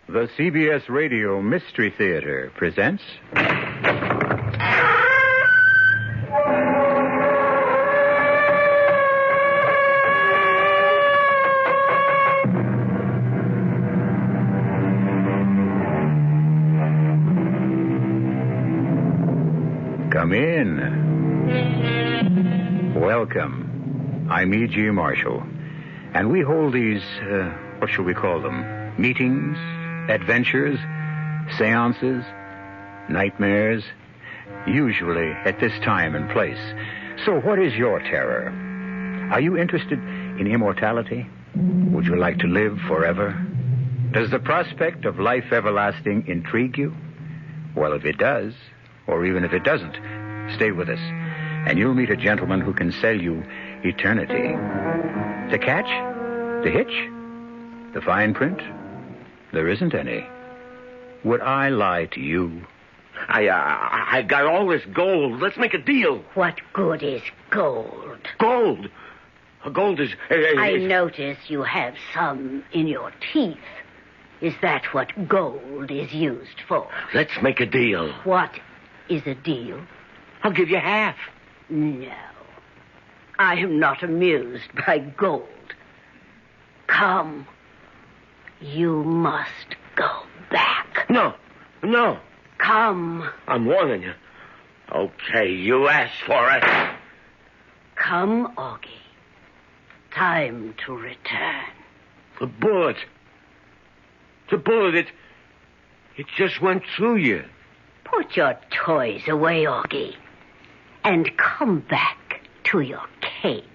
The CBS Radio Mystery Theater presents... Come in. Welcome. I'm E.G. Marshall. And we hold these, what shall we call them? Meetings? Adventures, seances, nightmares, usually at this time and place. So what is your terror? Are you interested in immortality? Would you like to live forever? Does the prospect of life everlasting intrigue you? Well, if it does, or even if it doesn't, stay with us, and you'll meet a gentleman who can sell you eternity. The catch? The hitch? The fine print? There isn't any. Would I lie to you? I got all this gold. Let's make a deal. What good is gold? Gold? Gold is... I notice you have some in your teeth. Is that what gold is used for? Let's make a deal. What is a deal? I'll give you half. No. I am not amused by gold. Come. You must go back. No. Come. I'm warning you. Okay, you asked for it. Come, Augie. Time to return. The bullet, it just went through you. Put your toys away, Augie, and come back to your cage.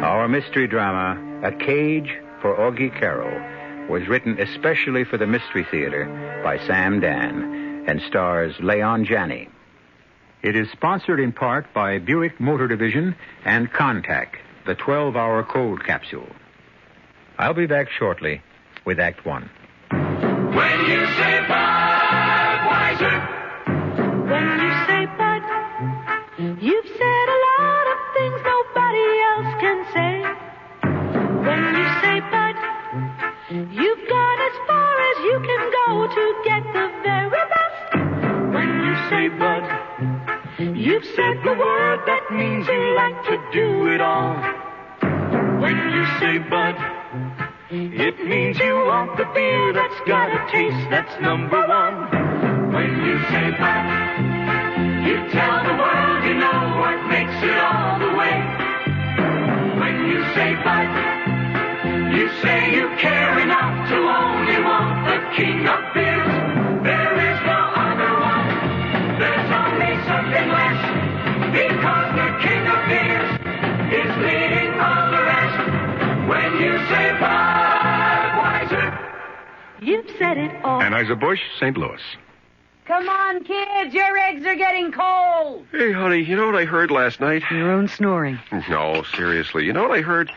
Our mystery drama, A Cage for Augie Karo, was written especially for the Mystery Theater by Sam Dann and stars Leon Janney. It is sponsored in part by Buick Motor Division and Contact, the 12-hour cold capsule. I'll be back shortly with Act One. When you say Budweiser, When you say Bud, you've said a lot of things nobody else can say. When you say Bud, you've gone as far as you can go to get the very best. When you say Bud, you've said the word that means you like to do it all. When you say Bud, it means you want the beer that's got a taste that's number one. When you say Bud, you tell the world you know what makes it all the way. When you say Bud, you say you care enough to only want the king of beers. There is no other one. There's only something less. Because the king of beers is leading all the rest. When you say Budweiser, you've said it all. Anheuser-Busch, St. Louis. Come on, kids. Your eggs are getting cold. Hey, honey, you know what I heard last night? Your own snoring. No, seriously. You know what I heard?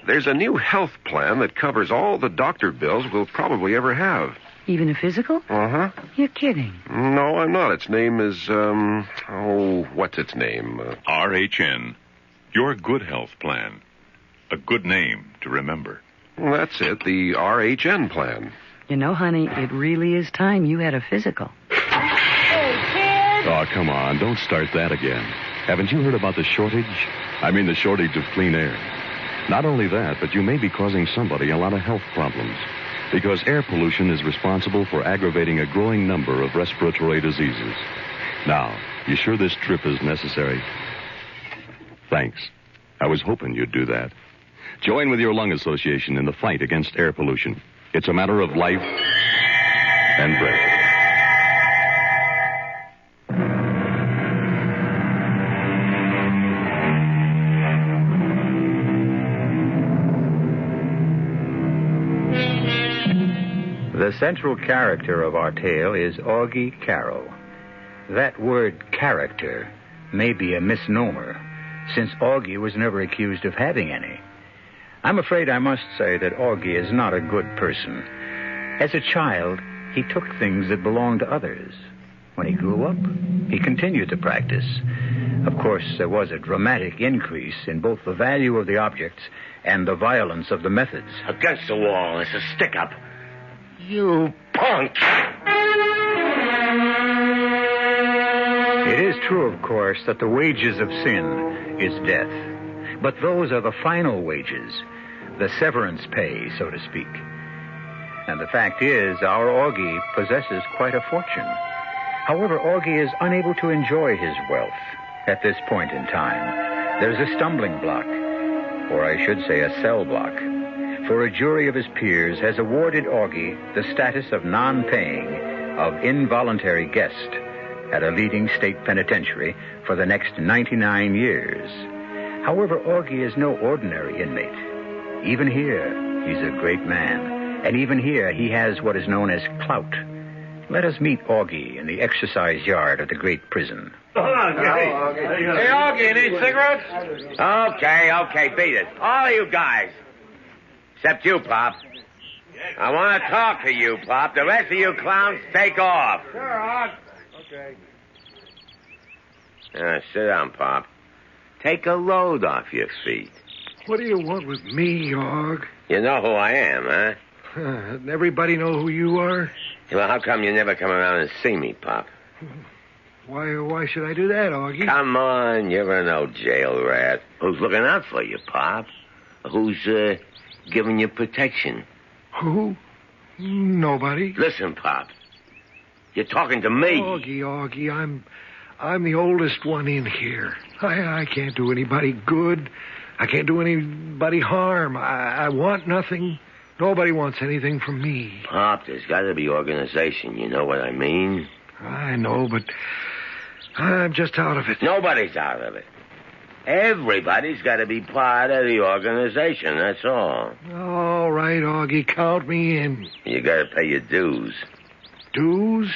There's a new health plan that covers all the doctor bills we'll probably ever have. Even a physical? Uh-huh. You're kidding. No, I'm not. Its name is, what's its name? RHN. Your Good Health Plan. A good name to remember. Well, that's it, the RHN plan. You know, honey, it really is time you had a physical. Hey, kids! Oh, come on. Don't start that again. Haven't you heard about the shortage? I mean the shortage of clean air. Not only that, but you may be causing somebody a lot of health problems. Because air pollution is responsible for aggravating a growing number of respiratory diseases. Now, you sure this trip is necessary? Thanks. I was hoping you'd do that. Join with your lung association in the fight against air pollution. It's a matter of life and breath. The central character of our tale is Augie Karo. That word character may be a misnomer, since Augie was never accused of having any. I'm afraid I must say that Augie is not a good person. As a child, he took things that belonged to others. When he grew up, he continued the practice. Of course, there was a dramatic increase in both the value of the objects and the violence of the methods. Against the wall. It's a stick-up. You punk! It is true, of course, that the wages of sin is death. But those are the final wages, the severance pay, so to speak. And the fact is, our Augie possesses quite a fortune. However, Augie is unable to enjoy his wealth at this point in time. There's a stumbling block, or I should say a cell block. For a jury of his peers has awarded Augie the status of non-paying, of involuntary guest at a leading state penitentiary for the next 99 years. However, Augie is no ordinary inmate. Even here, he's a great man. And even here, he has what is known as clout. Let us meet Augie in the exercise yard of the great prison. Hold on, Hey, Augie, you need cigarettes? Okay, beat it. All of you guys. Except you, Pop. I want to talk to you, Pop. The rest of you clowns, take off. Sure, Aug. Okay. Sit down, Pop. Take a load off your feet. What do you want with me, Aug? You know who I am, huh? Doesn't everybody know who you are? Well, how come you never come around and see me, Pop? Why should I do that, Augie? Come on, you're an old jail rat. Who's looking out for you, Pop? Who's, giving you protection? Who? Nobody. Listen, Pop. You're talking to me. Augie, I'm the oldest one in here. I can't do anybody good. I can't do anybody harm. I want nothing. Nobody wants anything from me. Pop, there's got to be organization. You know what I mean? I know, but I'm just out of it. Nobody's out of it. Everybody's got to be part of the organization, that's all. All right, Augie, count me in. You got to pay your dues. Dues?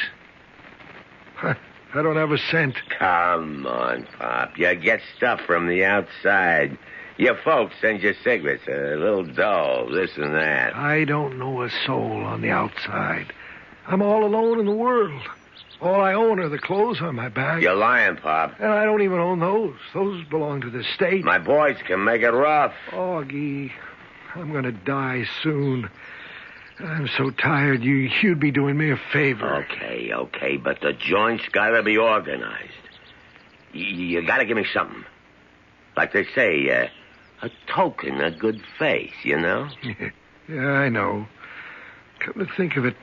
I don't have a cent. Come on, Pop. You get stuff from the outside. Your folks send you cigarettes, a little dough, this and that. I don't know a soul on the outside. I'm all alone in the world. All I own are the clothes on my back. You're lying, Pop. And I don't even own those. Those belong to the state. My boys can make it rough. Augie, I'm going to die soon. I'm so tired. You'd be doing me a favor. Okay, but the joint's got to be organized. You got to give me something. Like they say, a token of good faith, you know? Yeah, I know. Come to think of it,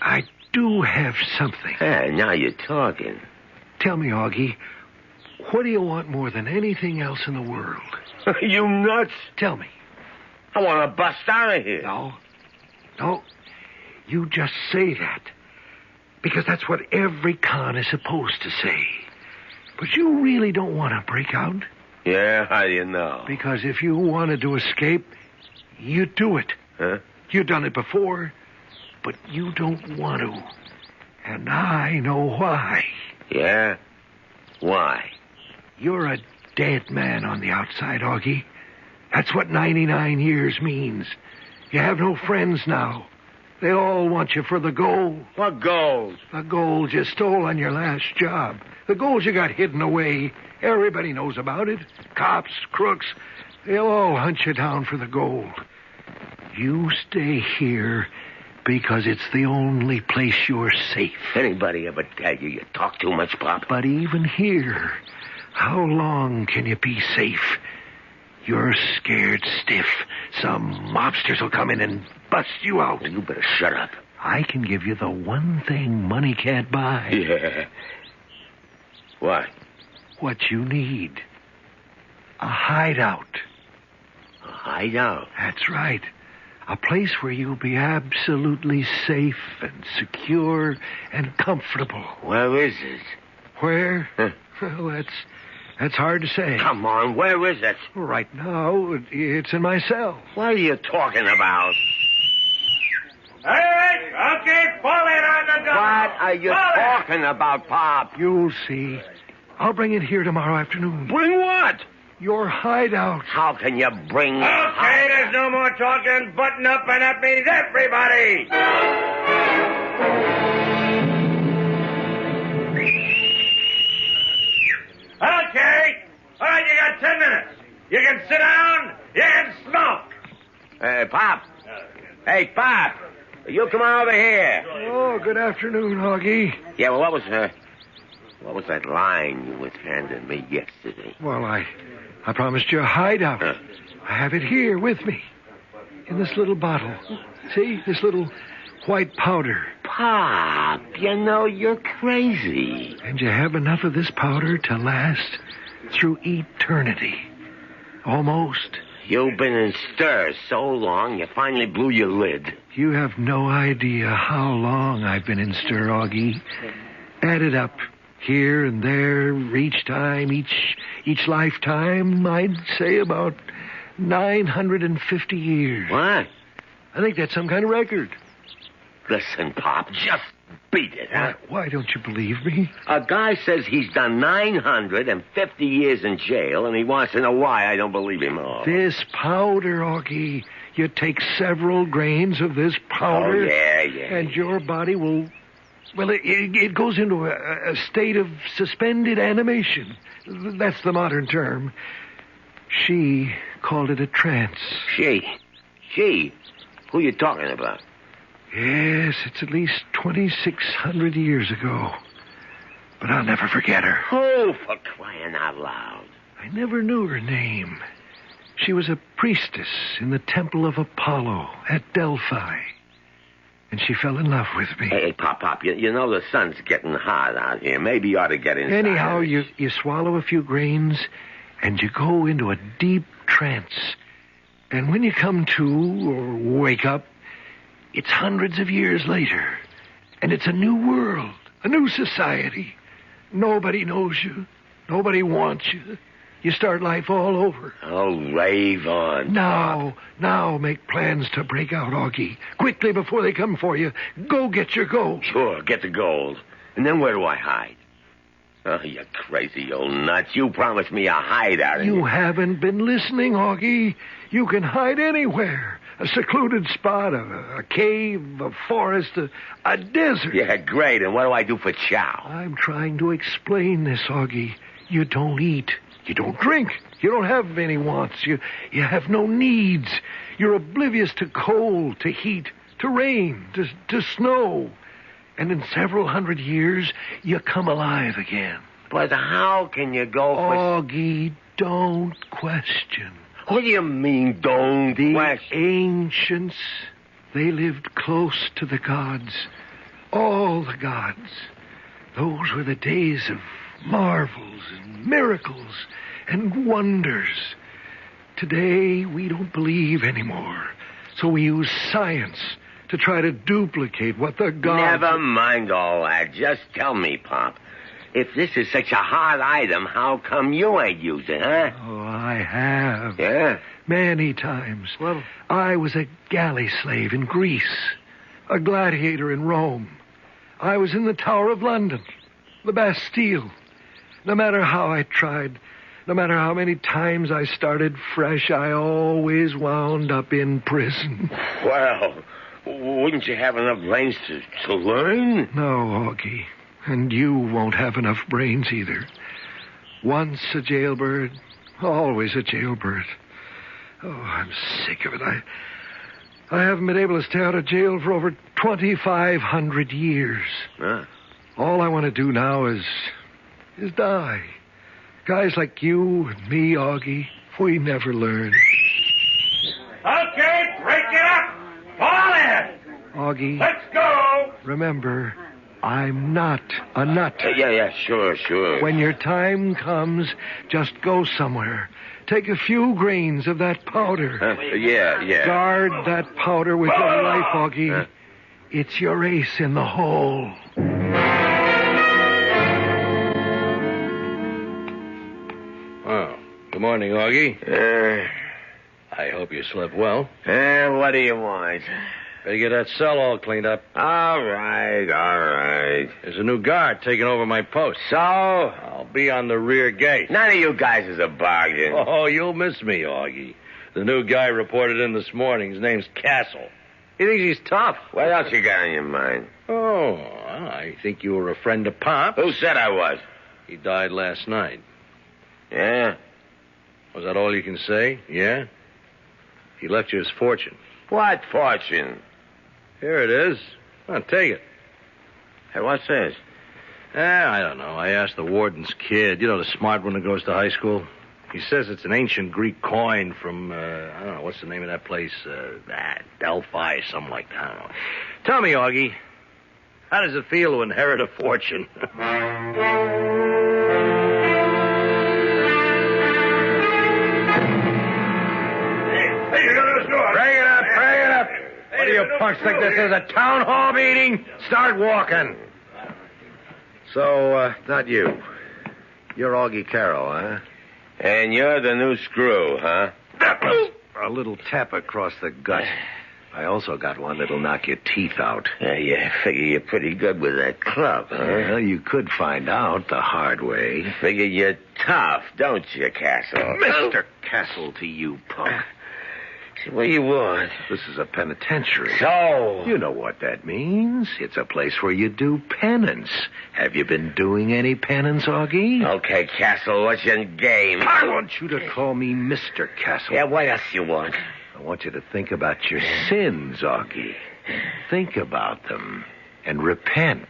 I do have something. Hey, now you're talking. Tell me, Augie, what do you want more than anything else in the world? You nuts? Tell me. I want to bust out of here. No, you just say that. Because that's what every con is supposed to say. But you really don't want to break out. Yeah, how do you know? Because if you wanted to escape, you'd do it. Huh? You've done it before, but you don't want to. And I know why. Yeah? Why? You're a dead man on the outside, Augie. That's what 99 years means. You have no friends now. They all want you for the gold. What gold? The gold you stole on your last job. The gold you got hidden away. Everybody knows about it. Cops, crooks, they'll all hunt you down for the gold. You stay here because it's the only place you're safe. Anybody ever tell you talk too much, Pop? But even here, how long can you be safe? You're scared stiff. Some mobsters will come in and bust you out. Well, you better shut up. I can give you the one thing money can't buy. Yeah. What? What you need. A hideout. A hideout? That's right. A place where you'll be absolutely safe and secure and comfortable. Where is it? Where? Huh. Well, that's hard to say. Come on, where is it? Right now, it's in my cell. What are you talking about? All right, okay, pull it on the door. What are you talking about, Pop? You'll see. I'll bring it here tomorrow afternoon. Bring what? Your hideout. How can you bring... Okay, there's no more talking. Button up, and that means everybody. You can sit down. You can smoke. Hey, Pop. Hey, Pop. You come on over here. Oh, good afternoon, Augie. Yeah, well, what was that line you was handing me yesterday? Well, I promised you a hideout. I have it here with me. In this little bottle. See? This little white powder. Pop, you know you're crazy. And you have enough of this powder to last through eternity. Almost. You've been in stir so long, you finally blew your lid. You have no idea how long I've been in stir, Augie. Add it up. Here and there, each time, each lifetime, I'd say about 950 years. What? I think that's some kind of record. Listen, Pop, just beat it, huh? Why don't you believe me? A guy says he's done 950 years in jail, and he wants to know why I don't believe him. Oh. This powder, Augie. You take several grains of this powder. Oh, yeah. And your body will... Well, it goes into a state of suspended animation. That's the modern term. She called it a trance. She? Who you talking about? Yes, it's at least 2,600 years ago. But I'll never forget her. Oh, for crying out loud. I never knew her name. She was a priestess in the temple of Apollo at Delphi. And she fell in love with me. Hey, Pop, you know the sun's getting hot out here. Maybe you ought to get inside. Anyhow, you swallow a few grains, and you go into a deep trance. And when you come to, or wake up, it's hundreds of years later. And it's a new world, a new society. Nobody knows you. Nobody wants you. You start life all over. Oh, rave on. Now make plans to break out, Augie. Quickly before they come for you. Go get your gold. Sure, get the gold. And then where do I hide? Oh, you crazy old nuts. You promised me a hideout. You haven't been listening, Augie. You can hide anywhere. A secluded spot, a cave, a forest, a desert. Yeah, great. And what do I do for chow? I'm trying to explain this, Augie. You don't eat. You don't drink. You don't have any wants. You have no needs. You're oblivious to cold, to heat, to rain, to snow. And in several hundred years, you come alive again. But how can you go for... Augie, don't question. What do you mean, don't question? The ancients, they lived close to the gods. All the gods. Those were the days of marvels and miracles and wonders. Today, we don't believe anymore. So we use science to try to duplicate what the gods... Never mind all that. Just tell me, Pop. If this is such a hard item, how come you ain't used it, huh? Oh, I have. Yeah? Many times. Well, I was a galley slave in Greece, a gladiator in Rome. I was in the Tower of London, the Bastille. No matter how I tried, no matter how many times I started fresh, I always wound up in prison. Well, wouldn't you have enough brains to learn? No, Augie. And you won't have enough brains either. Once a jailbird, always a jailbird. Oh, I'm sick of it. I haven't been able to stay out of jail for over 2,500 years. Huh? All I want to do now is die. Guys like you and me, Augie, we never learn. Okay, break it up. Fall in. Augie. Let's go. Remember, I'm not a nut. Yeah, sure. When your time comes, just go somewhere. Take a few grains of that powder. Yeah. Guard that powder with your life, Augie. It's your ace in the hole. Oh, good morning, Augie. I hope you slept well. What do you want? Better get that cell all cleaned up. All right. There's a new guard taking over my post. So? I'll be on the rear gate. None of you guys is a bargain. Oh, you'll miss me, Augie. The new guy reported in this morning. His name's Castle. He thinks he's tough. What else you got on your mind? Oh, I think you were a friend of Pop. Who said I was? He died last night. Yeah? Was that all you can say? Yeah? He left you his fortune. What fortune? Here it is. Come on, take it. Hey, what's this? I don't know. I asked the warden's kid. You know, the smart one that goes to high school? He says it's an ancient Greek coin from, I don't know, what's the name of that place? Delphi, something like that. I don't know. Tell me, Augie, how does it feel to inherit a fortune? Bring it up. What do you punks think this is, a town hall meeting? Start walking. So, not you. You're Augie Karo, huh? And you're the new screw, huh? A little tap across the gut. I also got one that'll knock your teeth out. Yeah, figure you're pretty good with that club, huh? Well, you could find out the hard way. Figure you're tough, don't you, Castle? Mr. Castle to you, punk. What do you want? This is a penitentiary. So? You know what that means. It's a place where you do penance. Have you been doing any penance, Augie? Okay, Castle, what's your game? I want you to call me Mr. Castle. Yeah, what else you want? I want you to think about your sins, Augie. Think about them and repent.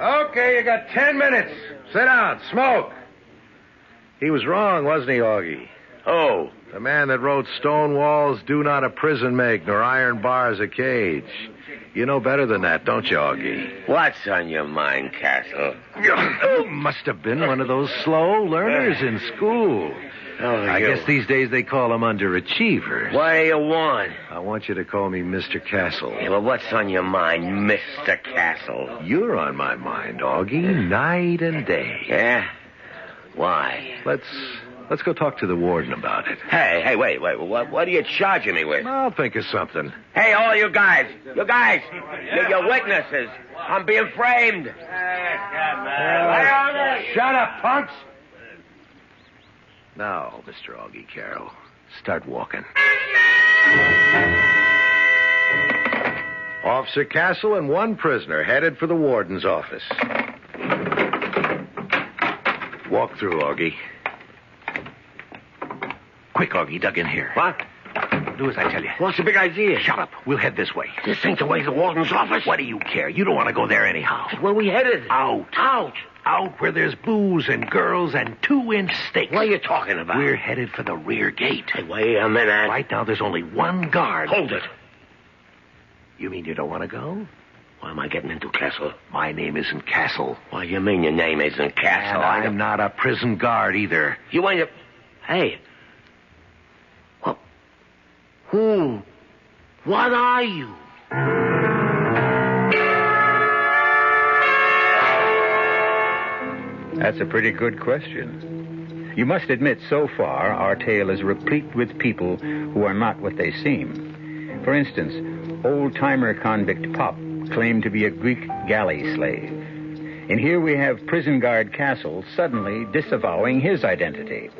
Okay, you got 10 minutes. Sit down, smoke. He was wrong, wasn't he, Augie? Oh. The man that wrote stone walls do not a prison make, nor iron bars a cage. You know better than that, don't you, Augie? What's on your mind, Castle? You must have been one of those slow learners in school. I guess these days they call them underachievers. What do you want? I want you to call me Mr. Castle. Yeah, well, what's on your mind, Mr. Castle? You're on my mind, Augie, night and day. Yeah? Why? Let's go talk to the warden about it. Hey, wait. What are you charging me with? I'll think of something. Hey, all you guys. You're witnesses. I'm being framed. Shut up, punks. Now, Mr. Augie Karo, start walking. Officer Castle and one prisoner headed for the warden's office. Walk through, Augie. Quick, Augie, dug in here. What? Do as I tell you. What's the big idea? Shut up. We'll head this way. This ain't the way to the warden's office. What do you care? You don't want to go there anyhow. Where we headed? Out. Out where there's booze and girls and 2-inch steaks. What are you talking about? We're headed for the rear gate. Hey, wait a minute. Right now there's only one guard. Hold it. You mean you don't want to go? What am I getting into, Castle? My name isn't Castle. What do you mean your name isn't Castle? And I'm not a prison guard either. You ain't a... Hey. What? Who? What are you? That's a pretty good question. You must admit, so far, our tale is replete with people who are not what they seem. For instance, old-timer convict Pop claimed to be a Greek galley slave. And here we have prison guard Castle suddenly disavowing his identity.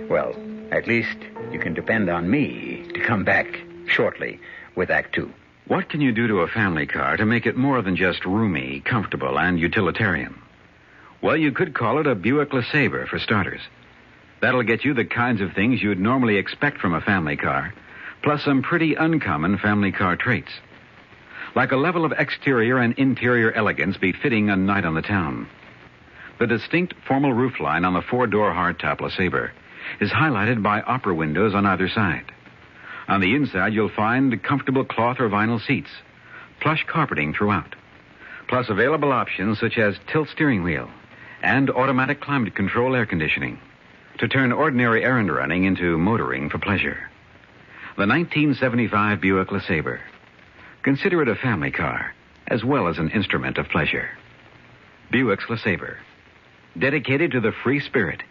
Well, at least you can depend on me to come back shortly with Act 2. What can you do to a family car to make it more than just roomy, comfortable, and utilitarian? Well, you could call it a Buick LeSabre, for starters. That'll get you the kinds of things you'd normally expect from a family car, plus some pretty uncommon family car traits. Like a level of exterior and interior elegance befitting a night on the town. The distinct formal roofline on the 4-door hardtop LeSabre is highlighted by opera windows on either side. On the inside, you'll find comfortable cloth or vinyl seats, plush carpeting throughout, plus available options such as tilt steering wheel and automatic climate control air conditioning to turn ordinary errand running into motoring for pleasure. The 1975 Buick LeSabre. Consider it a family car as well as an instrument of pleasure. Buick's LeSabre. Dedicated to the free spirit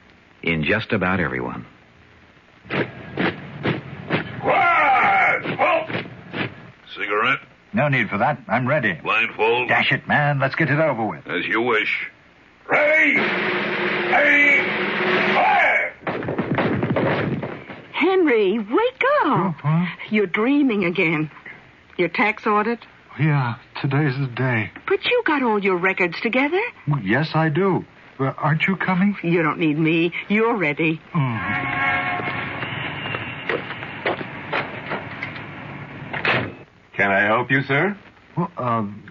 in just about everyone. Cigarette? No need for that. I'm ready. Blindfold? Dash it, man. Let's get it over with. As you wish. Ready? Fire! Henry, wake up. You're dreaming again. Your tax audit? yeah, today's the day. But you got all your records together. Well, yes, I do. Aren't you coming? You don't need me. You're ready. Can I help you, sir? Well,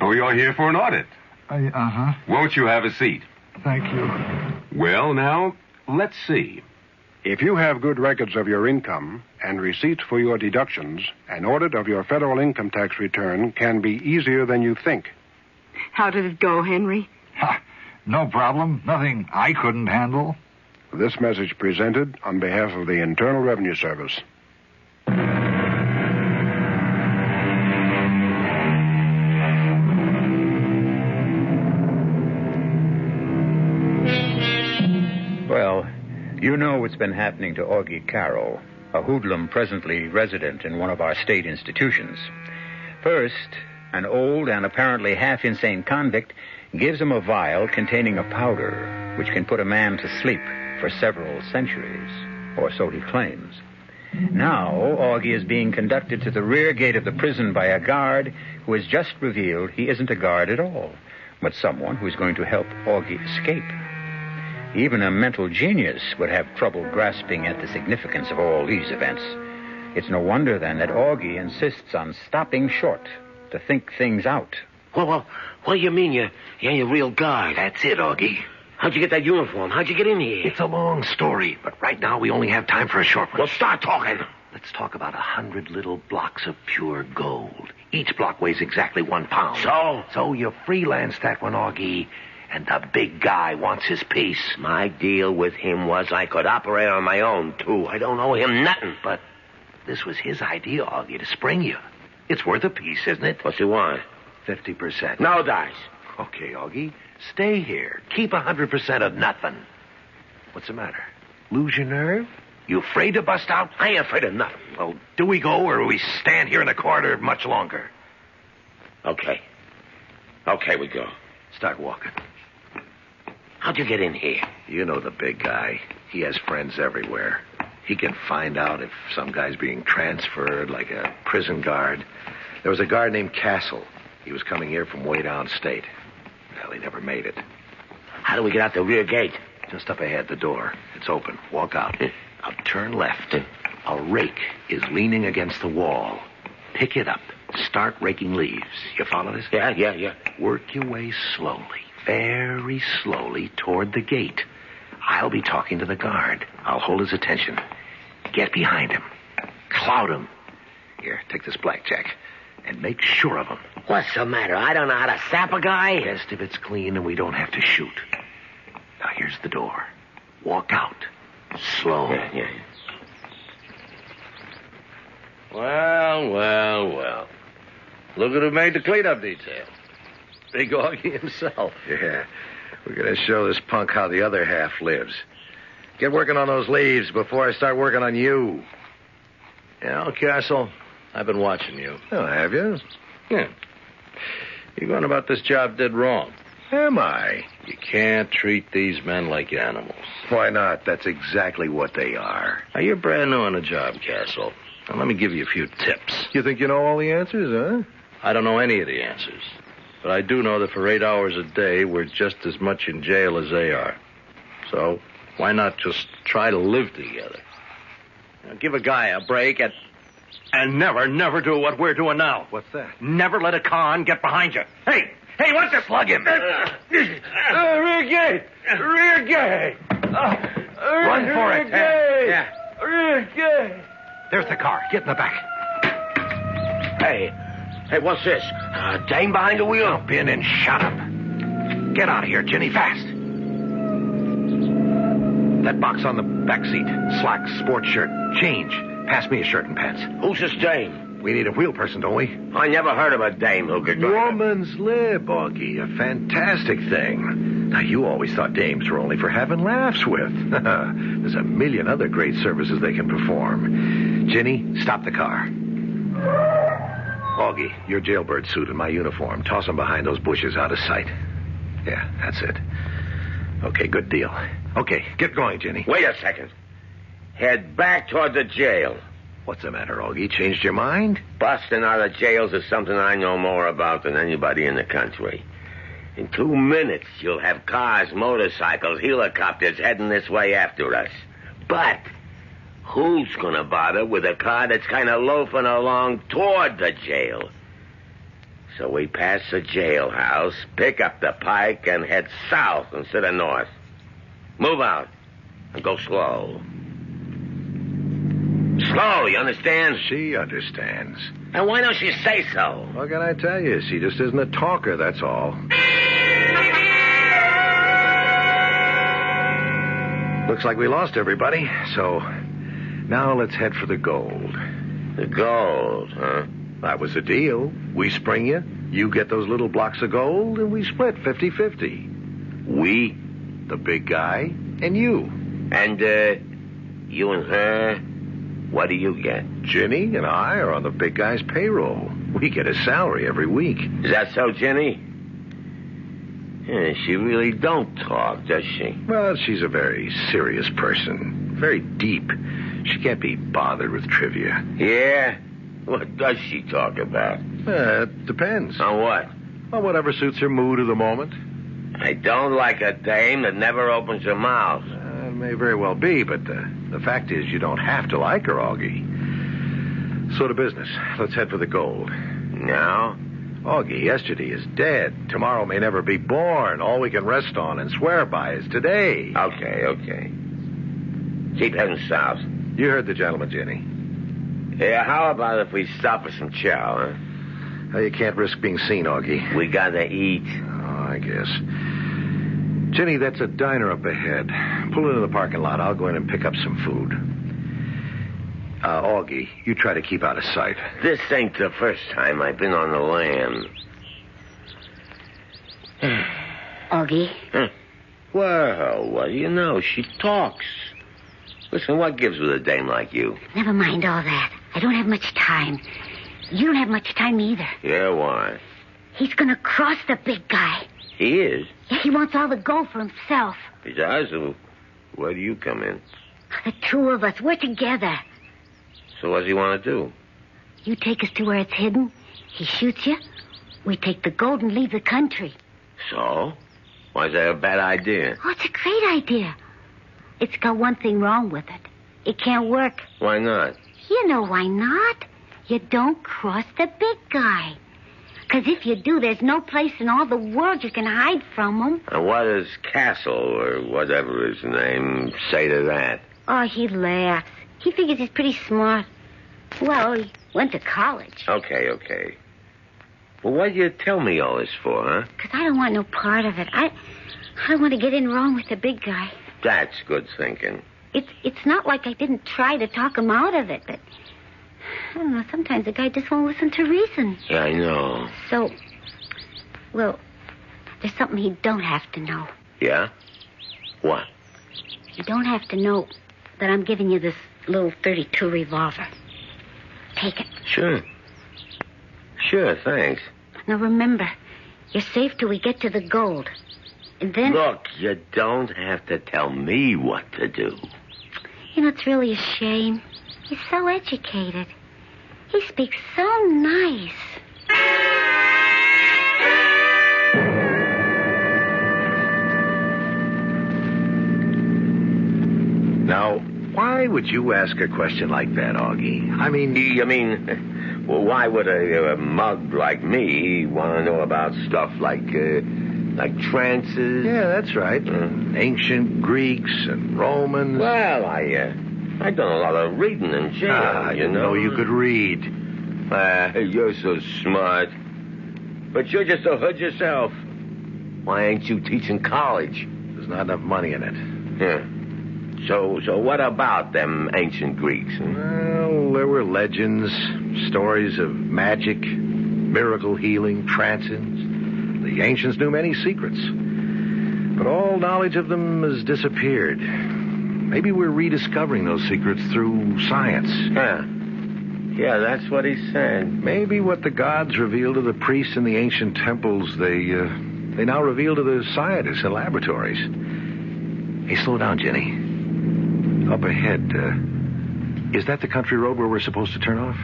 Oh, you're here for an audit. Uh-huh. Won't you have a seat? Thank you. Well, now, let's see. If you have good records of your income and receipts for your deductions, an audit of your federal income tax return can be easier than you think. How did it go, Henry? Ha, no problem. Nothing I couldn't handle. This message presented on behalf of the Internal Revenue Service. Well, you know what's been happening to Augie Karo, a hoodlum presently resident in one of our state institutions. First, an old and apparently half-insane convict gives him a vial containing a powder which can put a man to sleep for several centuries, or so he claims. Now, Augie is being conducted to the rear gate of the prison by a guard who has just revealed he isn't a guard at all, but someone who is going to help Augie escape. Even a mental genius would have trouble grasping at the significance of all these events. It's no wonder, then, that Augie insists on stopping short to think things out. Well, what do you mean you're a real guy? That's it, Augie. How'd you get that uniform? How'd you get in here? It's a long story, but right now we only have time for a short one. Well, start talking. Let's talk about 100 little blocks of pure gold. Each block weighs exactly 1 pound. So you freelanced that one, Augie, and the big guy wants his piece. My deal with him was I could operate on my own, too. I don't owe him nothing. But this was his idea, Augie, to spring you. It's worth a piece, isn't it? What's he want? 50%. No dice. Okay, Augie. Stay here. Keep 100% of nothing. What's the matter? Lose your nerve? You afraid to bust out? I ain't afraid of nothing. Well, do we go or do we stand here in the corridor much longer? Okay, we go. Start walking. How'd you get in here? You know the big guy. He has friends everywhere. He can find out if some guy's being transferred, like a prison guard. There was a guard named Castle. He was coming here from way downstate. Well, he never made it. How do we get out the rear gate? Just up ahead, the door. It's open. Walk out. Now turn left. A rake is leaning against the wall. Pick it up. Start raking leaves. You follow this? Yeah. Work your way slowly, very slowly toward the gate. I'll be talking to the guard. I'll hold his attention. Get behind him. Cloud him. Here, take this blackjack. And make sure of him. What's the matter? I don't know how to sap a guy. Best if it's clean and we don't have to shoot. Now, here's the door. Walk out. Slow. Yeah. Well. Look at who made the cleanup detail. Big Augie himself. Yeah. We're going to show this punk how the other half lives. Get working on those leaves before I start working on you. Castle, I've been watching you. Oh, have you? Yeah. You're going about this job dead wrong. Am I? You can't treat these men like animals. Why not? That's exactly what they are. Now, you're brand new on the job, Castle. Now, let me give you a few tips. You think you know all the answers, huh? I don't know any of the answers. But I do know that for 8 hours a day, we're just as much in jail as they are. So, why not just try to live together? Now, give a guy a break and never do what we're doing now. What's that? Never let a con get behind you. Hey, what's this? Plug him. Rear gate. Run for it, Ted. Yeah. Rear gate. There's the car. Get in the back. Hey, what's this? Dame behind the wheel? Jump in and shut up. Get out of here, Janney, fast. That box on the back seat. Slacks, sports shirt, change. Pass me a shirt and pants. Who's this dame? We need a wheel person, don't we? I never heard of a dame who could go. Woman's lib, Augie. A fantastic thing. Now, you always thought dames were only for having laughs with. There's a million other great services they can perform. Janney, stop the car. Augie, your jailbird suit and my uniform. Toss them behind those bushes out of sight. Yeah, that's it. Okay, good deal. Okay, get going, Janney. Wait a second. Head back toward the jail. What's the matter, Augie? Changed your mind? Busting out of jails is something I know more about than anybody in the country. In 2 minutes, you'll have cars, motorcycles, helicopters heading this way after us. But who's going to bother with a car that's kind of loafing along toward the jail? So we pass the jailhouse, pick up the pike, and head south instead of north. Move out and go slow. Slow, you understand? She understands. And why don't she say so? What can I tell you? She just isn't a talker, that's all. Looks like we lost everybody, so now let's head for the gold. The gold, huh? That was the deal. We spring you, you get those little blocks of gold, and we split 50-50. We, the big guy, and you. And, you and her, what do you get? Janney and I are on the big guy's payroll. We get a salary every week. Is that so, Janney? Yeah, she really don't talk, does she? Well, she's a very serious person. Very deep. She can't be bothered with trivia. Yeah? What does she talk about? It depends. On what? Well, whatever suits her mood of the moment. I don't like a dame that never opens her mouth. It may very well be, but the fact is you don't have to like her, Augie. So to business. Let's head for the gold. Now? Augie, yesterday is dead. Tomorrow may never be born. All we can rest on and swear by is today. Okay. Keep heading south. You heard the gentleman, Janney. Yeah, how about if we stop for some chow, huh? Oh, you can't risk being seen, Augie. We gotta eat. Oh, I guess. Janney, that's a diner up ahead. Pull into the parking lot. I'll go in and pick up some food. Augie, you try to keep out of sight. This ain't the first time I've been on the lam. Augie? Huh. Well, what do you know? She talks. Listen, what gives with a dame like you? Never mind all that. I don't have much time. You don't have much time either. Yeah, why? He's gonna cross the big guy. He is? Yeah, he wants all the gold for himself. He does? Where do you come in? The two of us, we're together. So what does he want to do? You take us to where it's hidden. He shoots you. We take the gold and leave the country. So? Why is that a bad idea? Oh, it's a great idea. It's got one thing wrong with it. It can't work. Why not? You know why not. You don't cross the big guy. Because if you do, there's no place in all the world you can hide from him. And what does Castle, or whatever his name, say to that? Oh, he laughs. He figures he's pretty smart. Well, he went to college. Okay. Well, what do you tell me all this for, huh? Because I don't want no part of it. I don't want to get in wrong with the big guy. That's good thinking. It's not like I didn't try to talk him out of it, but I don't know, sometimes the guy just won't listen to reason. Yeah, I know. So, well, there's something he don't have to know. Yeah? What? You don't have to know that I'm giving you this little .32 revolver. Take it. Sure, thanks. Now remember, you're safe till we get to the gold. And then... Look, you don't have to tell me what to do. You know, it's really a shame. He's so educated. He speaks so nice. Now, why would you ask a question like that, Augie? I mean... You mean, well, why would a mug like me want to know about stuff like trances? Yeah, that's right. Ancient Greeks and Romans. Well, I done a lot of reading in jail, I didn't know you could read. You're so smart. But you're just a hood yourself. Why ain't you teaching college? There's not enough money in it. Yeah. So what about them ancient Greeks? Well, there were legends, stories of magic, miracle healing, trances. The ancients knew many secrets. But all knowledge of them has disappeared. Maybe we're rediscovering those secrets through science. Yeah, that's what he said. Maybe what the gods revealed to the priests in the ancient temples, they now reveal to the scientists in laboratories. Hey, slow down, Janney. Up ahead, Is that the country road where we're supposed to turn off?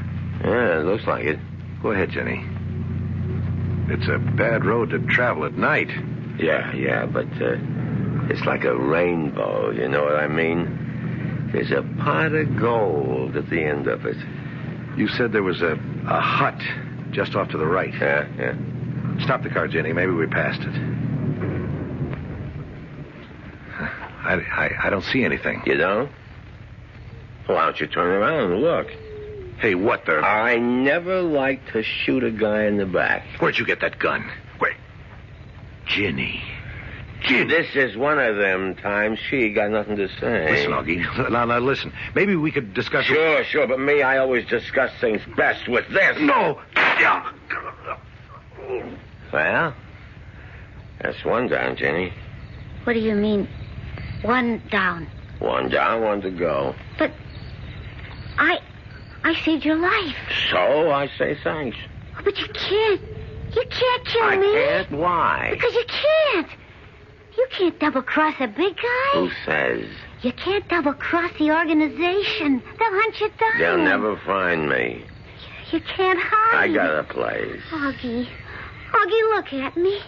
Yeah, it looks like it. Go ahead, Janney. It's a bad road to travel at night. Yeah, but it's like a rainbow, you know what I mean? There's a pot of gold at the end of it. You said there was a hut just off to the right. Yeah. Stop the car, Janney. Maybe we passed it. I don't see anything. You don't? Why don't you turn around and look? Hey, what the... I never like to shoot a guy in the back. Where'd you get that gun? Wait. Janney. This is one of them times she got nothing to say. Listen, Augie. Now, listen. Maybe we could discuss... Sure, but me, I always discuss things best with this. No! Well, that's one down, Janney. What do you mean, one down? One down, one to go. But I saved your life. So I say thanks. But you can't. You can't kill me. I can't? Why? Because you can't. You can't double-cross a big guy. Who says? You can't double-cross the organization. They'll hunt you down. They'll never find me. You can't hide. I got a place. Augie, look at me.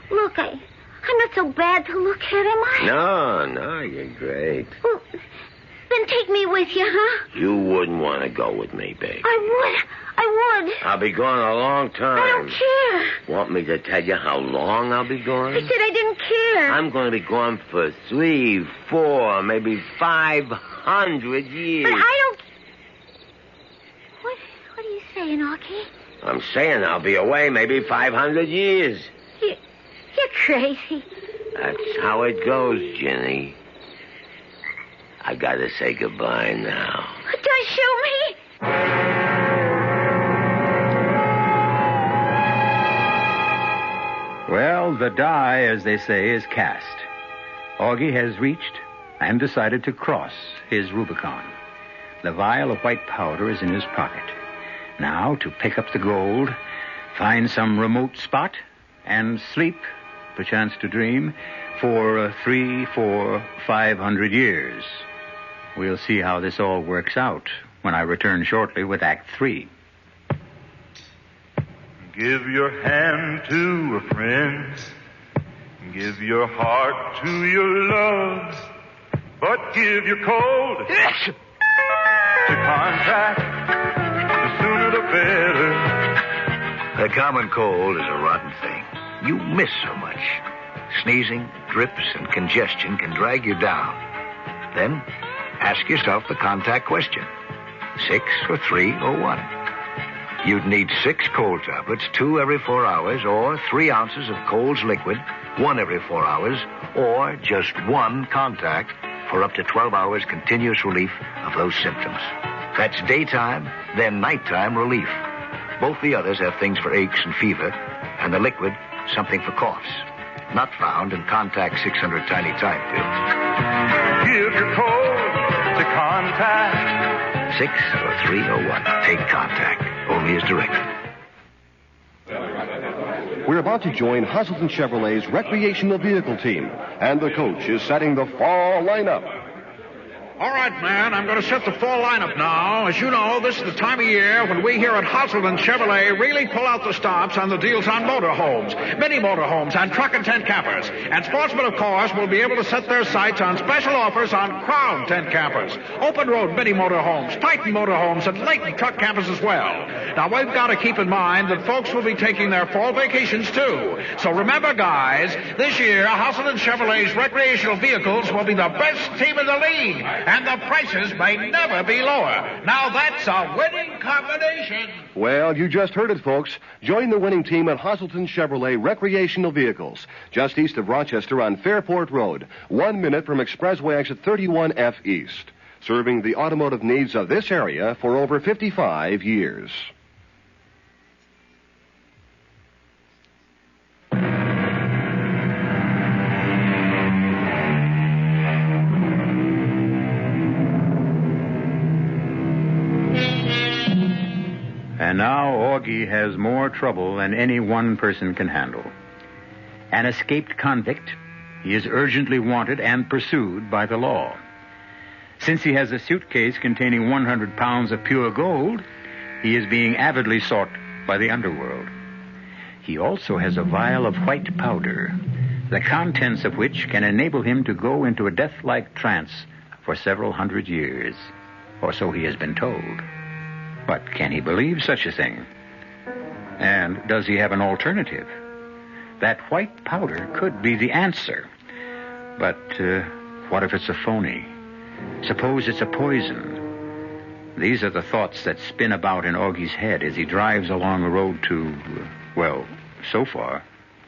Look, I'm not so bad to look at, am I? No, you're great. Well, then take me with you, huh? You wouldn't want to go with me, babe. I would. I'll be gone a long time. I don't care. Want me to tell you how long I'll be gone? I said I didn't care. I'm going to be gone for 3, 4, maybe 500 years. But I don't... What are you saying, Augie? I'm saying I'll be away maybe 500 years. You're crazy. That's how it goes, Janney. I gotta say goodbye now. Don't shoot me. Well, the die, as they say, is cast. Augie has reached and decided to cross his Rubicon. The vial of white powder is in his pocket. Now, to pick up the gold, find some remote spot, and sleep, perchance to dream, for 3, 4, 500 years. We'll see how this all works out when I return shortly with Act 3. Give your hand to a friend. Give your heart to your love. But give your cold to contact. The sooner the better. The common cold is a rotten thing. You miss so much. Sneezing, drips, and congestion can drag you down. Then, ask yourself the contact question. 6 or 3 or 1. You'd need 6 cold tablets, 2 every 4 hours, or 3 ounces of Cold's liquid, 1 every 4 hours, or just 1 contact for up to 12 hours continuous relief of those symptoms. That's daytime, then nighttime relief. Both the others have things for aches and fever, and the liquid, something for coughs. Not found in Contact 600 Tiny Time pills. Give your cold to contact. 6 or 3 or 1. Take Contact. Only as directed. We're about to join Hazelton Chevrolet's recreational vehicle team, and the coach is setting the fall lineup. All right, man, I'm going to set the fall lineup now. As you know, this is the time of year when we here at Hazelton Chevrolet really pull out the stops on the deals on motorhomes, mini motorhomes, and truck and tent campers. And sportsmen, of course, will be able to set their sights on special offers on Crown tent campers, open road mini motorhomes, Titan motorhomes, and Layton truck campers as well. Now, we've got to keep in mind that folks will be taking their fall vacations, too. So remember, guys, this year, Hazelton Chevrolet's recreational vehicles will be the best team in the league. And the prices may never be lower. Now that's a winning combination. Well, you just heard it, folks. Join the winning team at Hazelton Chevrolet Recreational Vehicles, just east of Rochester on Fairport Road, 1 minute from Expressway Exit 31F East, serving the automotive needs of this area for over 55 years. And now Augie has more trouble than any one person can handle. An escaped convict, he is urgently wanted and pursued by the law. Since he has a suitcase containing 100 pounds of pure gold, he is being avidly sought by the underworld. He also has a vial of white powder, the contents of which can enable him to go into a death-like trance for several hundred years, or so he has been told. But can he believe such a thing? And does he have an alternative? That white powder could be the answer. But what if it's a phony? Suppose it's a poison. These are the thoughts that spin about in Augie's head as he drives along the road to, well, so far,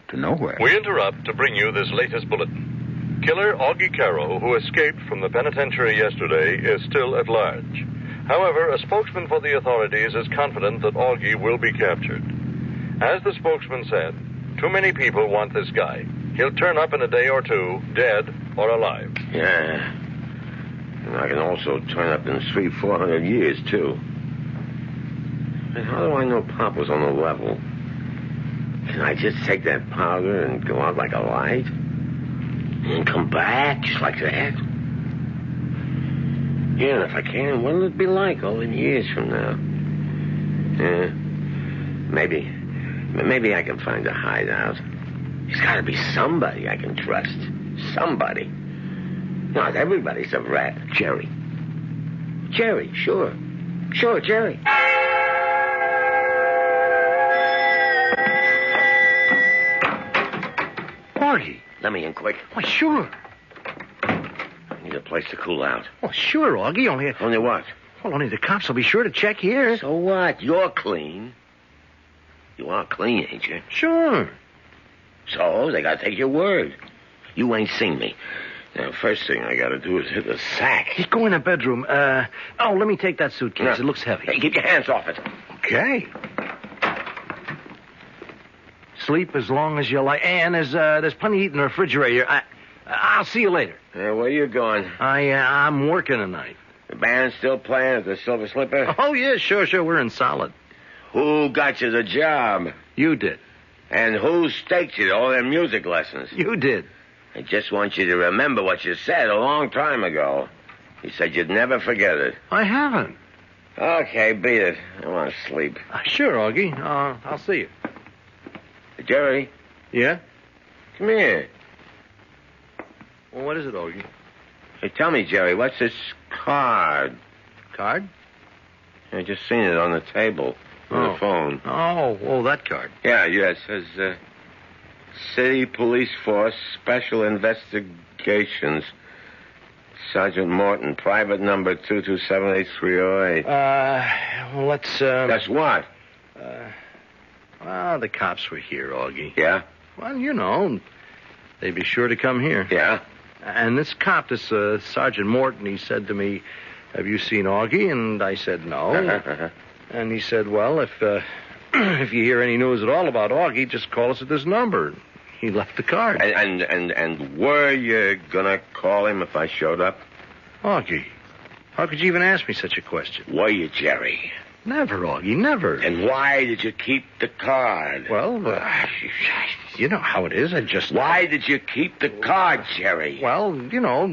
to nowhere. We interrupt to bring you this latest bulletin. Killer Augie Karo, who escaped from the penitentiary yesterday, is still at large. However, a spokesman for the authorities is confident that Augie will be captured. As the spokesman said, too many people want this guy. He'll turn up in a day or two, dead or alive. Yeah. And I can also turn up in 300-400 years, too. And how do I know Pop was on the level? Can I just take that powder and go out like a light? And come back just like that? Yeah, and if I can, what'll it be like all in years from now? Yeah. Maybe I can find a hideout. There's got to be somebody I can trust. Somebody. Not everybody's a rat. Jerry. Jerry, sure. Sure, Jerry. Augie. Let me in quick. Why, sure. I need a place to cool out. Well, sure, Augie. Only what? Well, only the cops will be sure to check here. So what? You're clean. You are clean, ain't you? Sure. So they got to take your word. You ain't seen me. Now, first thing I got to do is hit the sack. Just go in the bedroom. Let me take that suitcase. No. It looks heavy. Hey, keep your hands off it. Okay. Sleep as long as you like. And there's plenty to eat in the refrigerator. I'll see you later. Where you going? I'm working tonight. The band's still playing at the Silver Slipper? Oh, yeah, sure. We're in solid. Who got you the job? You did. And who staked you to all them music lessons? You did. I just want you to remember what you said a long time ago. You said you'd never forget it. I haven't. Okay, beat it. I want to sleep. Sure, Augie. I'll see you. Jerry? Yeah? Come here. Well, what is it, Augie? Hey, tell me, Jerry, what's this card? Card? I just seen it on the table. On the phone. Oh, that card. Yeah, it says, City Police Force Special Investigations. Sergeant Morton, private number 2278308. Let's, That's what? The cops were here, Augie. Yeah? Well, you know, they'd be sure to come here. Yeah? And this cop, this Sergeant Morton, he said to me, "Have you seen Augie?" And I said, "No." And he said, "Well, if you hear any news at all about Augie, just call us at this number." He left the card. And were you gonna call him if I showed up? Augie, how could you even ask me such a question? Were you, Jerry? Never, Augie, never. And why did you keep the card? Well, you know how it is. Why did you keep the card, Jerry? Well, you know,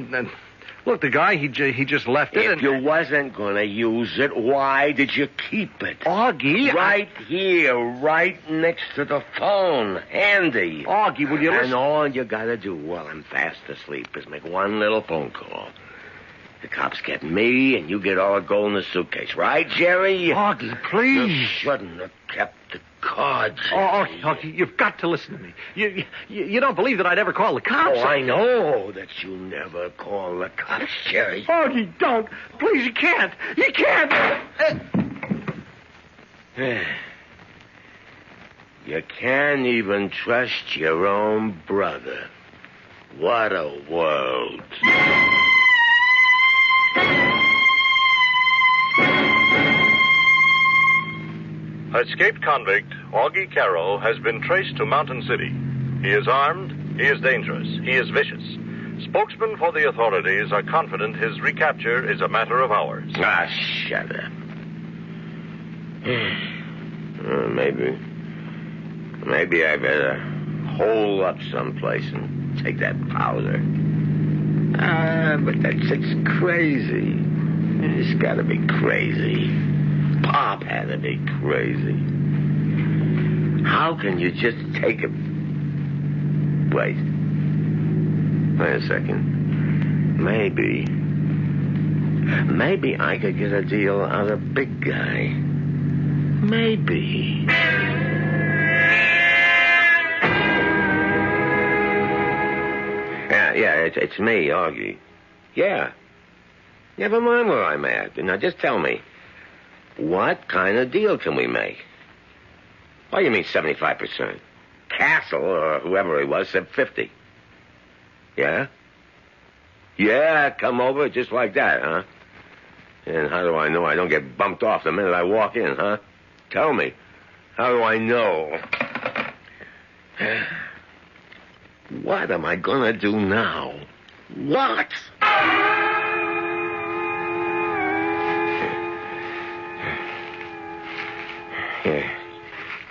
look, the guy, he just left it. If you wasn't going to use it, why did you keep it? Augie, Right here, right next to the phone. Handy. Augie, will you listen? And all you got to do while I'm fast asleep is make one little phone call. The cops get me, and you get all the gold in the suitcase. Right, Jerry? Augie, please. You shouldn't have kept the card, Jerry. Augie, you've got to listen to me. You don't believe that I'd ever call the cops? Oh, I know that you never call the cops, Jerry. Augie, don't. Please, you can't. You can't. You can't even trust your own brother. What a world. Escaped convict Augie Karo has been traced to Mountain City. He is armed, he is dangerous, he is vicious. Spokesmen for the authorities are confident his recapture is a matter of hours. Shut up. Maybe I better hole up someplace and take that powder. But it's crazy. It's got to be crazy. Pop had to be crazy. How can you just take a... Wait a second. Maybe I could get a deal on a big guy. Maybe. Yeah, it's me, Augie. Yeah. Never mind where I'm at. Now, just tell me, what kind of deal can we make? What do you mean 75%? Castle, or whoever he was, said 50. Yeah? Yeah, come over just like that, huh? And how do I know I don't get bumped off the minute I walk in, huh? Tell me. How do I know? What am I gonna do now? What?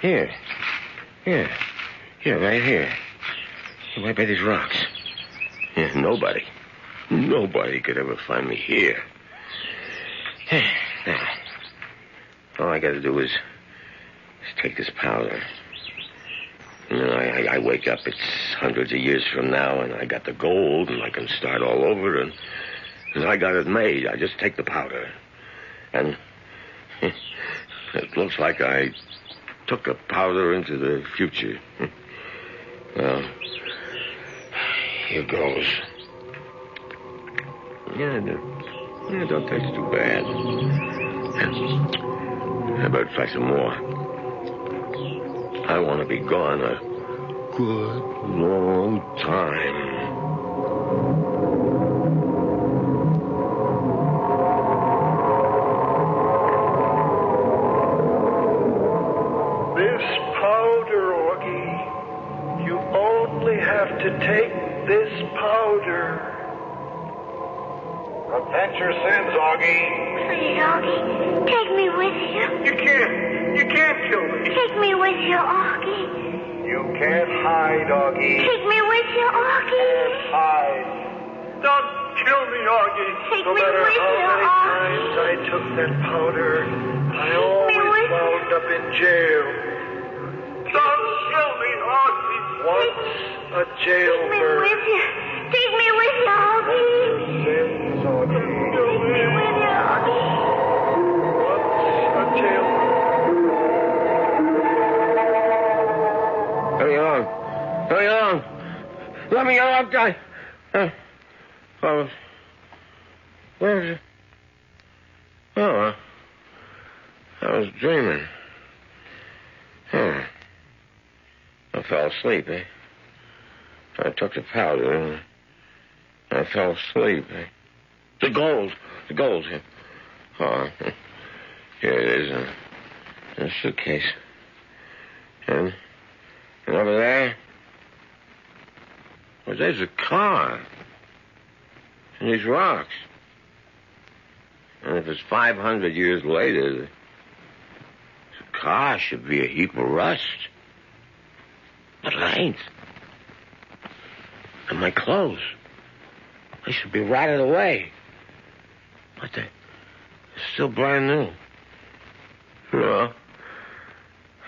Here, right here. Right by these rocks. Yeah, nobody could ever find me here. Now, all I gotta do is take this powder. And then I wake up, it's hundreds of years from now, and I got the gold, and I can start all over, and I got it made. I just take the powder. And it looks like I took the powder into the future. Well, here goes. Yeah, don't taste too bad. How about try some more? I want to be gone a good long time. This powder, Augie. You only have to take this powder. Repent your sins, Augie. Please, Augie, take me with you. You can't kill me. Take me with you, Augie. You can't hide, Augie. Take me with you, Augie. Can't hide. Don't kill me, Augie. Take No me matter with how you, many Augie. times I took that powder, I always wound up in jail. Don't kill me, Augie. Once a jailbird. Take me with you. Take me with you, Augie. Sins, Augie. Take me with you, Augie. Once a jailbird. Hurry along. Let me along, guy. Where is it? Oh, I was dreaming. I fell asleep, eh? I took the powder and I fell asleep, eh? The gold. Oh, here it is in a suitcase. And over there, well, there's a car. And these rocks. And if it's 500 years later, the car should be a heap of rust. But it ain't. And my clothes, they should be rotted away. But they're still brand new. No.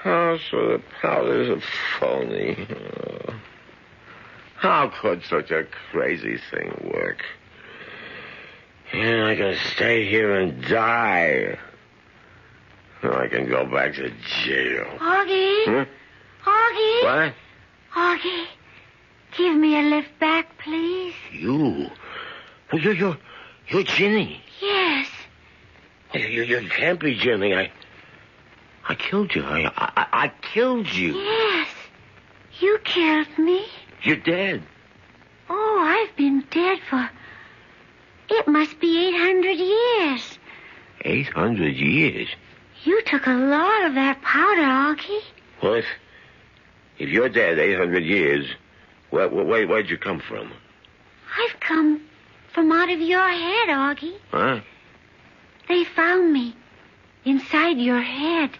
Oh, so the powder's a phony. Oh. How could such a crazy thing work? And I can stay here and die. Or I can go back to jail. Augie? Huh? Augie? What? Augie, give me a lift back, please. You? Well, you're Janney. Yes. You can't be Janney. I killed you. I killed you. Yes. You killed me. You're dead. Oh, I've been dead for... It must be 800 years. 800 years? You took a lot of that powder, Augie. Well, if you're dead 800 years, where'd you come from? I've come from out of your head, Augie. Huh? They found me inside your head.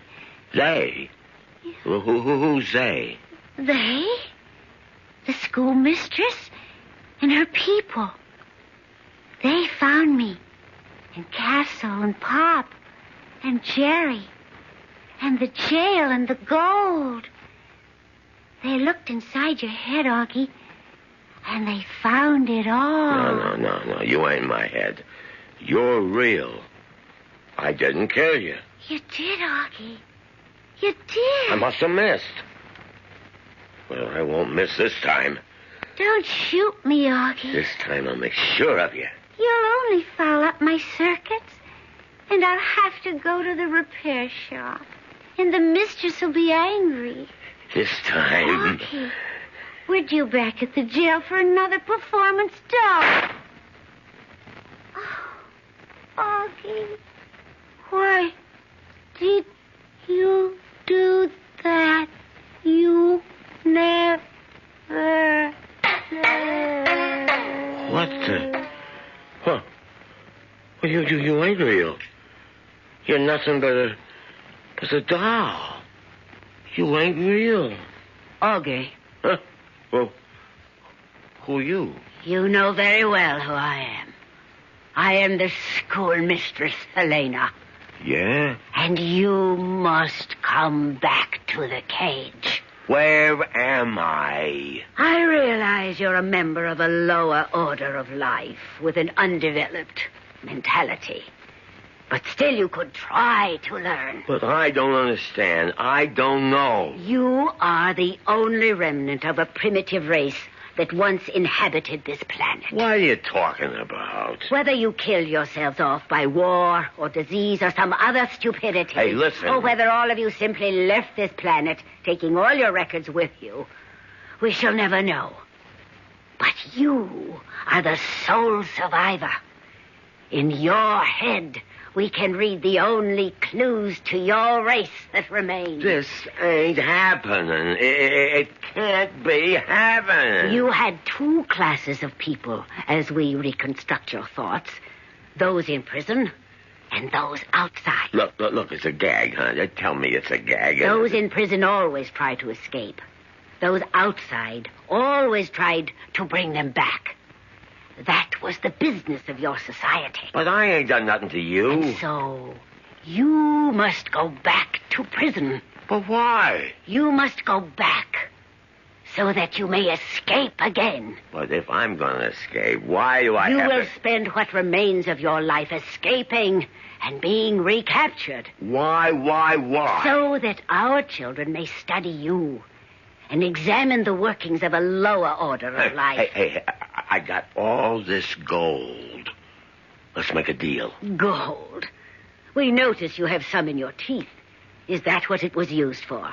They? Who's they? They? The schoolmistress and her people. They found me. And Castle and Pop and Jerry and the jail and the gold. They looked inside your head, Augie, and they found it all. No. You ain't my head. You're real. I didn't kill you. You did, Augie. You did. I must have missed. Well, I won't miss this time. Don't shoot me, Augie. This time I'll make sure of you. You'll only foul up my circuits, and I'll have to go to the repair shop. And the mistress will be angry. This time... Augie, we're due back at the jail for another performance, dog. Oh, Augie, why did you do that? You never... What the... Huh. Well, you ain't real. You're nothing but a doll. You ain't real. Augie. Huh? Well, who are you? You know very well who I am. I am the schoolmistress, Helena. Yeah? And you must come back to the cage. Where am I? I realize you're a member of a lower order of life with an undeveloped mentality. But still you could try to learn. But I don't understand. I don't know. You are the only remnant of a primitive race that once inhabited this planet. What are you talking about? Whether you kill yourselves off by war or disease or some other stupidity. Hey, listen. Or whether all of you simply left this planet, taking all your records with you, we shall never know. But you are the sole survivor. In your head, we can read the only clues to your race that remain. This ain't happening. It can't be happening. You had two classes of people as we reconstruct your thoughts. Those in prison and those outside. Look, it's a gag, huh? Tell me it's a gag. Those in prison always try to escape. Those outside always tried to bring them back. That was the business of your society. But I ain't done nothing to you. And so, you must go back to prison. But why? You must go back so that you may escape again. But if I'm going to escape, why do I You have will to... spend what remains of your life escaping and being recaptured. Why? So that our children may study you and examine the workings of a lower order of life. Hey, I got all this gold. Let's make a deal. Gold? We notice you have some in your teeth. Is that what it was used for?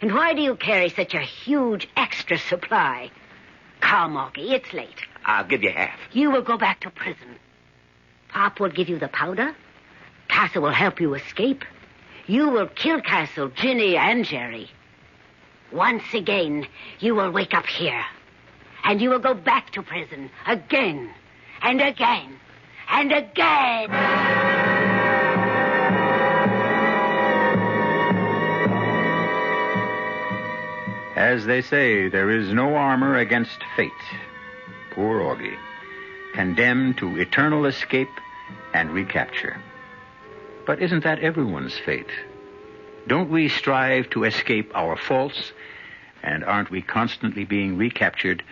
And why do you carry such a huge extra supply? Come, Augie, it's late. I'll give you half. You will go back to prison. Pop will give you the powder. Castle will help you escape. You will kill Castle, Janney, and Jerry. Once again, you will wake up here. And you will go back to prison again and again and again. As they say, there is no armor against fate. Poor Augie, condemned to eternal escape and recapture. But isn't that everyone's fate? Don't we strive to escape our faults? And aren't we constantly being recaptured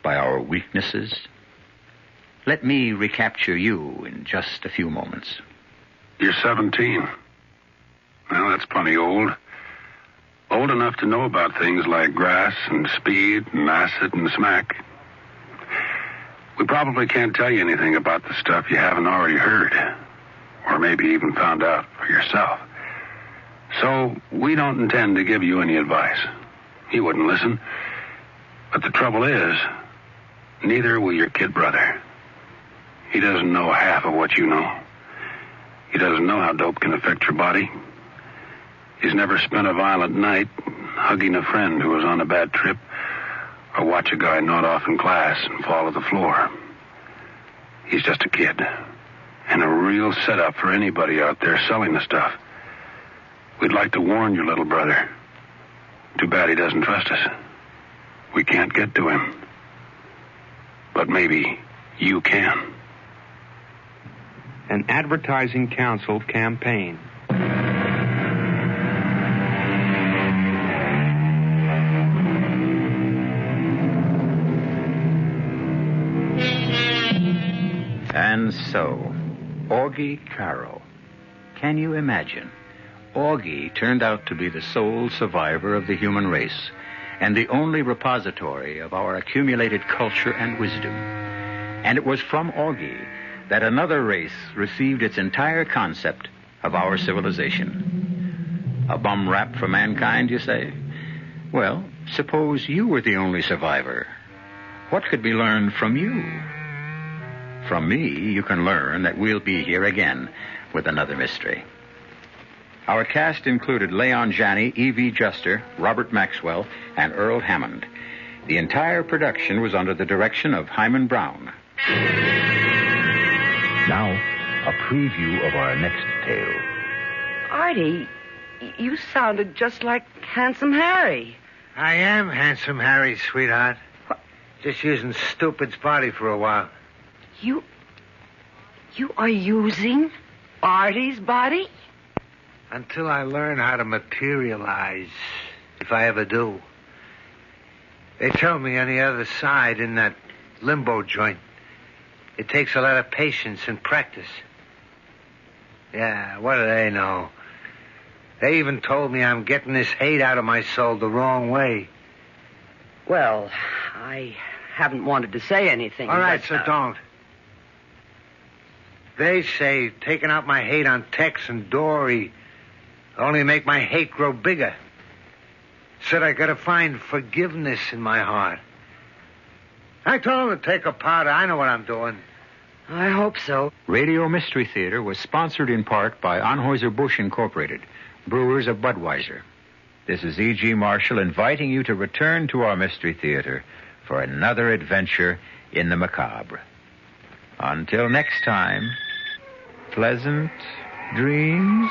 by our weaknesses? Let me recapture you in just a few moments. You're 17. Well, that's plenty old. Old enough to know about things like grass and speed and acid and smack. We probably can't tell you anything about the stuff you haven't already heard, or maybe even found out for yourself. So we don't intend to give you any advice. He wouldn't listen. But the trouble is, neither will your kid brother. He doesn't know half of what you know. He doesn't know how dope can affect your body. He's never spent a violent night hugging a friend who was on a bad trip, or watch a guy nod off in class and fall to the floor. He's just a kid, and a real setup for anybody out there selling the stuff. We'd like to warn your little brother. Too bad he doesn't trust us. We can't get to him. But maybe you can. an Advertising Council campaign. And so, Augie Karo. Can you imagine? Augie turned out to be the sole survivor of the human race and the only repository of our accumulated culture and wisdom. And it was from Augie that another race received its entire concept of our civilization. A bum rap for mankind, you say? Well, suppose you were the only survivor. What could be learned from you? From me, you can learn that we'll be here again with another mystery. Our cast included Leon Janney, Evie Juster, Robert Maxwell, and Earl Hammond. The entire production was under the direction of Himan Brown. Now, a preview of our next tale. Artie, you sounded just like Handsome Harry. I am Handsome Harry, sweetheart. What? Just using stupid's body for a while. You are using Artie's body? Until I learn how to materialize, if I ever do. They told me on the other side, in that limbo joint, it takes a lot of patience and practice. Yeah, what do they know? They even told me I'm getting this hate out of my soul the wrong way. Well, I haven't wanted to say anything. All right, but, so don't. They say taking out my hate on Tex and Dory only make my hate grow bigger. Said I gotta find forgiveness in my heart. I told them to take a powder. I know what I'm doing. I hope so. Radio Mystery Theater was sponsored in part by Anheuser-Busch Incorporated, brewers of Budweiser. This is E.G. Marshall inviting you to return to our Mystery Theater for another adventure in the macabre. Until next time, pleasant dreams.